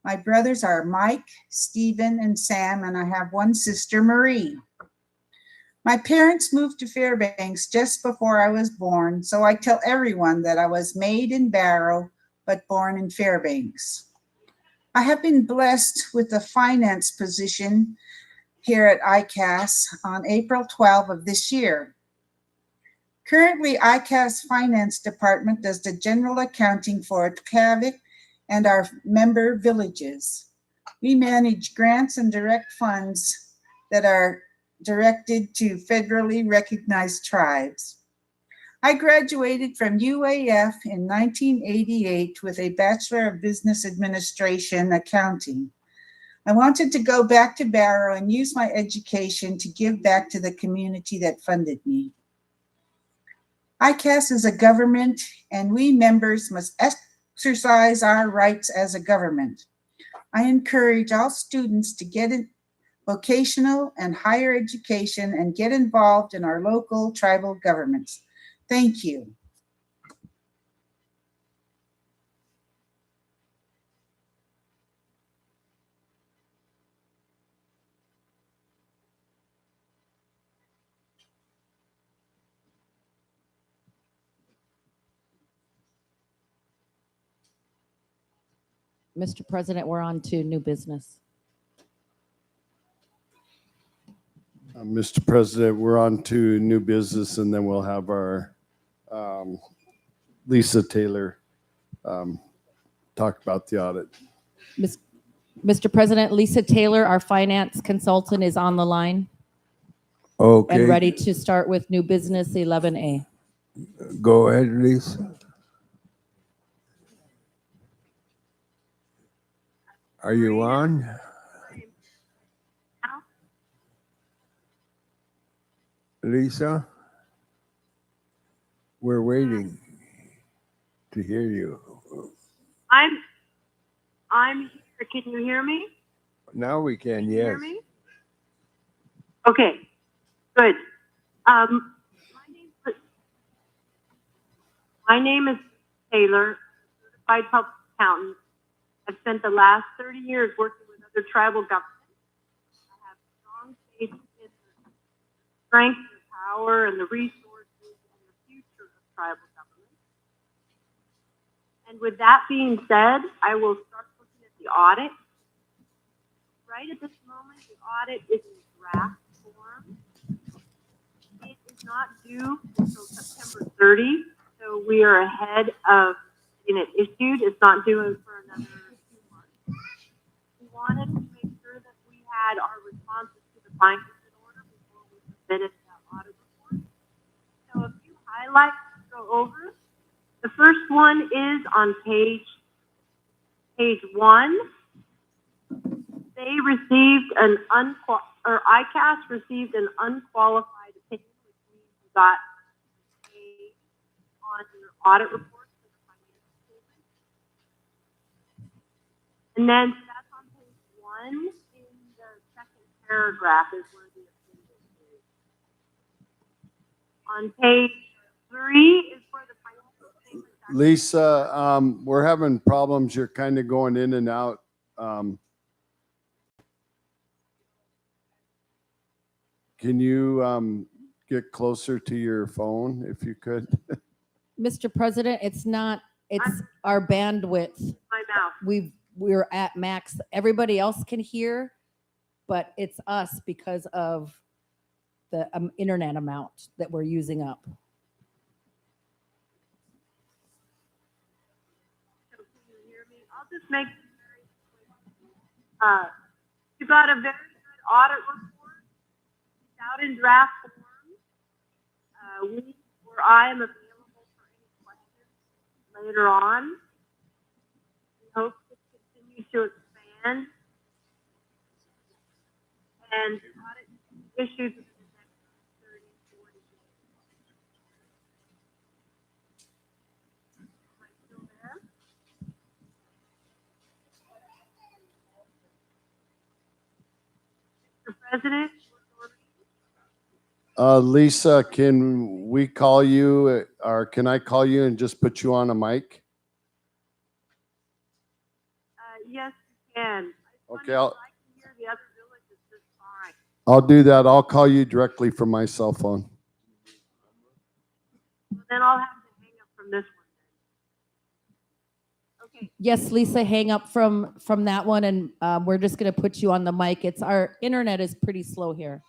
My brothers are Mike, Stephen, and Sam, and I have one sister, Marie. My parents moved to Fairbanks just before I was born, so I tell everyone that I was made in Barrow, but born in Fairbanks. I have been blessed with a finance position here at ICAS on April 12 of this year. Currently, ICAS Finance Department does the general accounting for Tukavik and our member villages. We manage grants and direct funds that are directed to federally recognized tribes. I graduated from UAF in 1988 with a Bachelor of Business Administration Accounting. I wanted to go back to Barrow and use my education to give back to the community that funded me. ICAS is a government, and we members must exercise our rights as a government. I encourage all students to get in vocational and higher education and get involved in our local tribal governments. Thank you. Mr. President, we're on to new business. Mr. President, we're on to new business, and then we'll have our Lisa Taylor talk about the audit. Mr. President, Lisa Taylor, our finance consultant, is on the line Okay. and ready to start with new business 11A. Go ahead, Lisa. Are you on? Lisa? We're waiting to hear you. I'm here. Can you hear me? Now we can, Can you yes. hear me? Okay, good. My name is Taylor, certified public accountant. I've spent the last 30 years working with other tribal governments. I have strong faith in the strength, the power, and the resources and the future of tribal government. And with that being said, I will start looking at the audit. Right at this moment, the audit is in draft form. It is not due until September 30, so we are ahead of getting it issued. It's not due for another 2 months. We wanted to make sure that we had our responses to the findings in order before we submitted that audit report. So a few highlights to go over. The first one is on page 1. They received an ICAS received an unqualified opinion, which means we got a on your audit report for the financial statement. And then that's on page 1. In the second paragraph is where the opinion is. On page 3 is where the financial statement. Lisa, we're having problems. You're kind of going in and out. Can you get closer to your phone if you could? Mr. President, it's our bandwidth. My mouth. We're at max. Everybody else can hear, but it's us because of the internet amount that we're using up. So can you hear me. I'll just make this very quick. You got a very good audit report. It's out in draft form. I am available for any questions later on. We hope to continue to expand and audit issues within the next 30, 40 days. Am I still there? Mr. President? Lisa, can we call you, or can I call you and just put you on a mic? Yes, you can. Okay, I can hear the other villages just fine. I'll do that. I'll call you directly from my cell phone. Well, then I'll have to hang up from this one. Okay. Yes, Lisa, hang up from that one, and we're just going to put you on the mic. It's our internet is pretty slow here.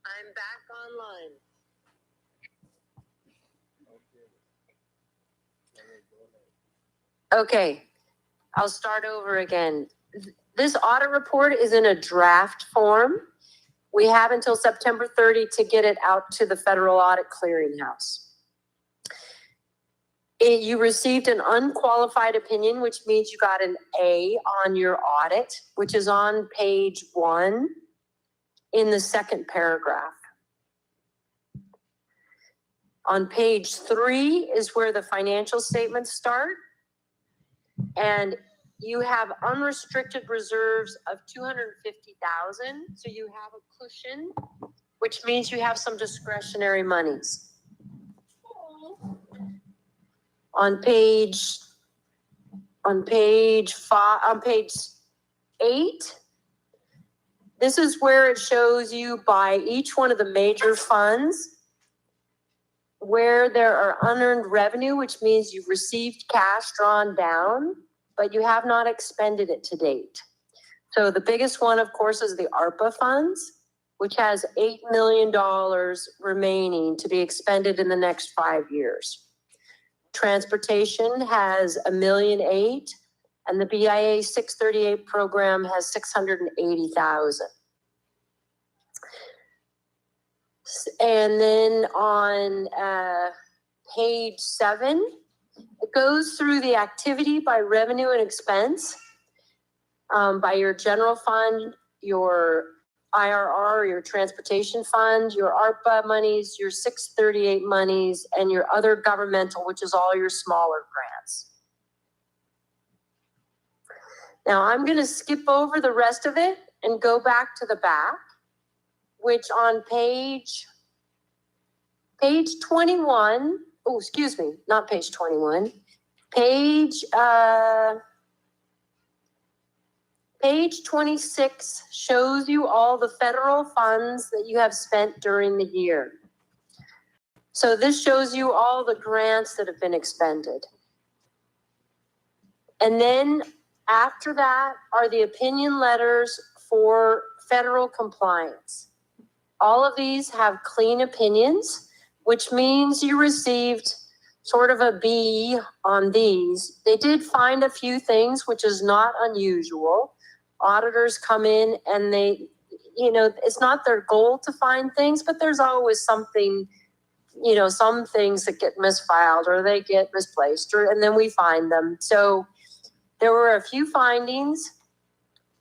I'm back online. Okay, I'll start over again. This audit report is in a draft form. We have until September 30 to get it out to the Federal Audit Clearinghouse. You received an unqualified opinion, which means you got an A on your audit, which is on page 1 in the second paragraph. On page 3 is where the financial statements start. And you have unrestricted reserves of $250,000. So you have a cushion, which means you have some discretionary monies. On page 8, this is where it shows you by each one of the major funds where there are unearned revenue, which means you've received cash drawn down, but you have not expended it to date. So the biggest one, of course, is the ARPA funds, which has $8 million remaining to be expended in the next 5 years. Transportation has $1.8 million, and the BIA 638 program has $680,000. And then on page 7, it goes through the activity by revenue and expense, by your general fund, your IRR, your transportation fund, your ARPA monies, your 638 monies, and your other governmental, which is all your smaller grants. Now I'm going to skip over the rest of it and go back to the back, which on page 21, oh, excuse me, not page 21, page 26 shows you all the federal funds that you have spent during the year. So this shows you all the grants that have been expended. And then after that are the opinion letters for federal compliance. All of these have clean opinions, which means you received sort of a B on these. They did find a few things, which is not unusual. Auditors come in and they, it's not their goal to find things, but there's always something, some things that get misfiled or they get misplaced, and then we find them. So there were a few findings.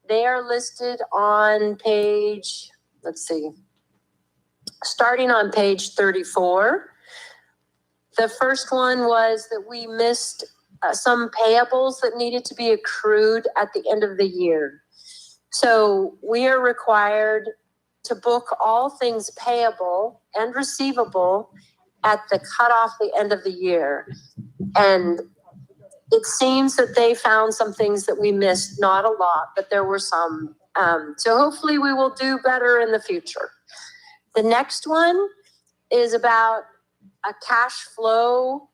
They are listed on page, let's see, starting on page 34. The first one was that we missed some payables that needed to be accrued at the end of the year. So we are required to book all things payable and receivable at the cutoff, the end of the year. And it seems that they found some things that we missed, not a lot, but there were some. So hopefully we will do better in the future. The next one is about a cash flow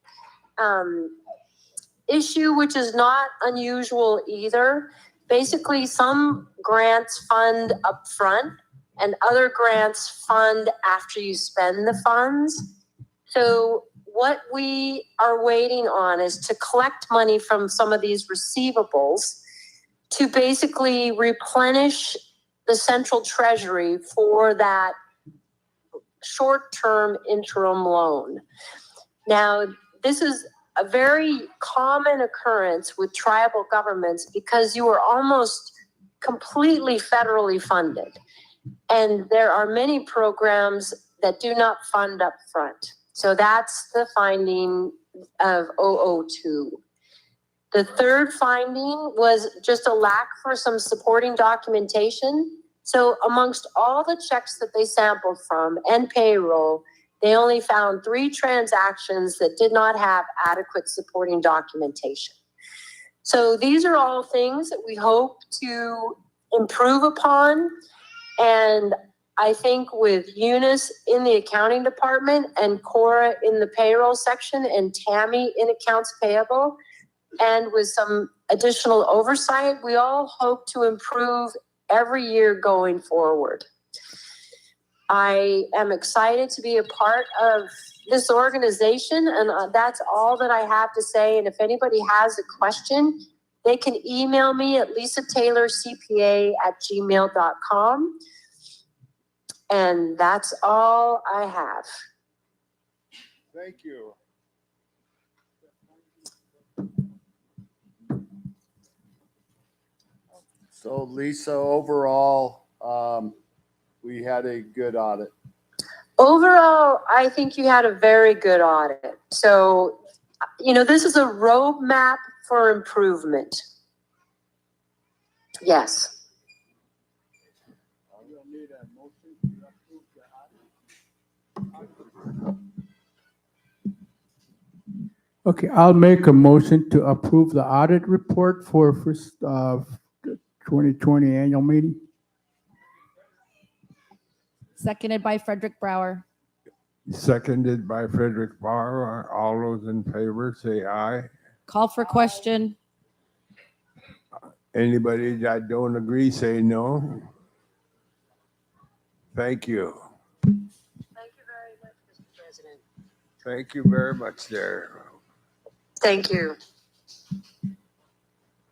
issue, which is not unusual either. Basically, some grants fund upfront and other grants fund after you spend the funds. So what we are waiting on is to collect money from some of these receivables to basically replenish the central treasury for that short-term interim loan. Now, this is a very common occurrence with tribal governments because you are almost completely federally funded. And there are many programs that do not fund up front. So that's the finding of 002. The third finding was just a lack for some supporting documentation. So amongst all the checks that they sampled from and payroll, they only found 3 transactions that did not have adequate supporting documentation. So these are all things that we hope to improve upon. And I think with Eunice in the accounting department and Cora in the payroll section and Tammy in accounts payable, and with some additional oversight, we all hope to improve every year going forward. I am excited to be a part of this organization, and that's all that I have to say. And if anybody has a question, they can email me at lisataylorcpa@gmail.com. And that's all I have. Thank you. So Lisa, overall, we had a good audit. Overall, I think you had a very good audit. So, this is a roadmap for improvement. Yes. We'll need a motion to approve the audit. Okay, I'll make a motion to approve the audit report for first 2020 annual meeting. Seconded by Frederick Brower. Seconded by Frederick Bauer. All those in favor say aye. Call for question. Anybody that don't agree say no. Thank you. Thank you very much, Mr. President. Thank you very much there. Thank you.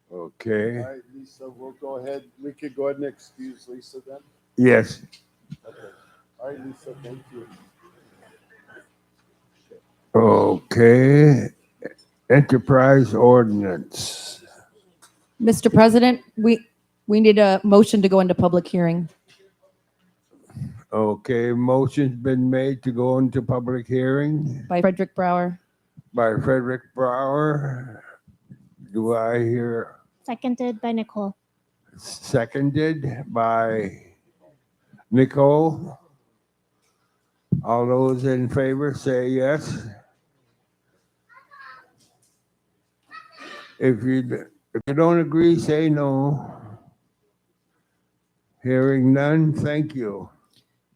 Okay. All right, Lisa, we'll go ahead. We could go ahead and excuse Lisa then. Yes. Okay. All right, Lisa, thank you. Okay. Enterprise ordinance. Mr. President, we need a motion to go into public hearing. Okay, motion's been made to go into public hearing By Frederick Brower. by Frederick Brower. Do I hear Seconded by Nicole. seconded by Nicole? All those in favor say yes. If you don't agree, say no. Hearing none, thank you.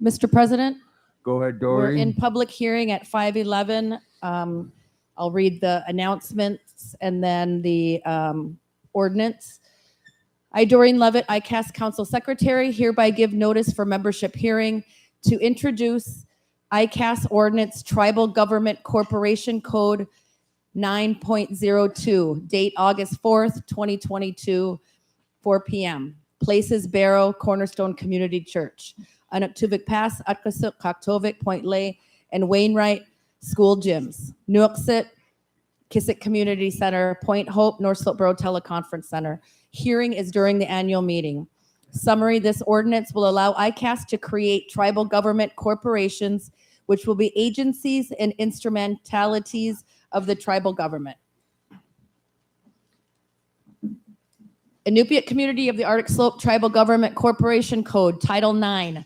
Mr. President, Go ahead, we're in Doreen. public hearing at 5:11. I'll read the announcements and then the ordinance. I, Doreen Levitt, ICAS Council Secretary, hereby give notice for membership hearing to introduce ICAS Ordinance Tribal Government Corporation Code 9.02, date August 4th, 2022, 4 p.m. Places Barrow, Cornerstone Community Church. Anaktuvik Pass, Atkasuk, Kaktovik, Point Lay, and Wainwright School Gyms. Nuiqsut, Kissick Community Center, Point Hope, North Slope Borough Teleconference Center. Hearing is during the annual meeting. Summary, this ordinance will allow ICAS to create tribal government corporations, which will be agencies and instrumentalities of the tribal government. Inupiat Community of the Arctic Slope Tribal Government Corporation Code, Title 9,